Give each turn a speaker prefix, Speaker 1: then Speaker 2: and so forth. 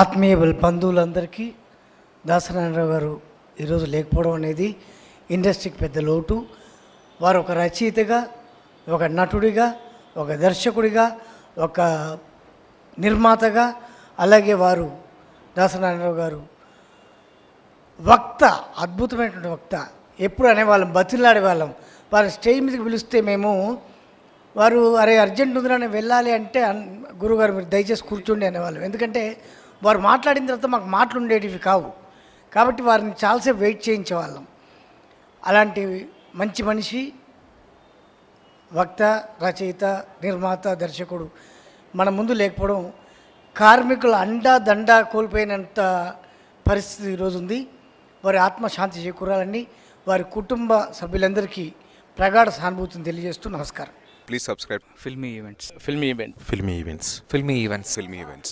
Speaker 1: ఆత్మీయ బంధువులందరికీ దాసనారాయణరావు గారు ఈరోజు లేకపోవడం అనేది ఇండస్ట్రీకి పెద్ద లోటు. వారు ఒక రచయితగా, ఒక నటుడిగా, ఒక దర్శకుడిగా, ఒక నిర్మాతగా, అలాగే వారు దాసనారాయణరావు గారు వక్త, అద్భుతమైనటువంటి వక్త. ఎప్పుడు అనేవాళ్ళం, బతిలాడేవాళ్ళం. వారు స్టేజ్ మీదకి పిలిస్తే మేము వారు అరే అర్జెంట్ ఉందిరా నేను వెళ్ళాలి అంటే గురుగారు మీరు దయచేసి కూర్చోండి అనేవాళ్ళం. ఎందుకంటే వారు మాట్లాడిన తర్వాత మాకు మాటలు ఉండేటివి కావు, కాబట్టి వారిని చాలాసేపు వెయిట్ చేయించేవాళ్ళం. అలాంటి మంచి మనిషి, వక్త, రచయిత, నిర్మాత, దర్శకుడు మన ముందు లేకపోవడం కార్మికుల అండా దండ కోల్పోయినంత పరిస్థితి ఈరోజు ఉంది. వారి ఆత్మశాంతి చేకూరాలని వారి కుటుంబ సభ్యులందరికీ ప్రగాఢ సానుభూతిని తెలియజేస్తూ నమస్కారం.
Speaker 2: Please subscribe
Speaker 3: Filmy Events.
Speaker 2: Filmy Events.
Speaker 3: Filmy Events.
Speaker 2: Filmy Events.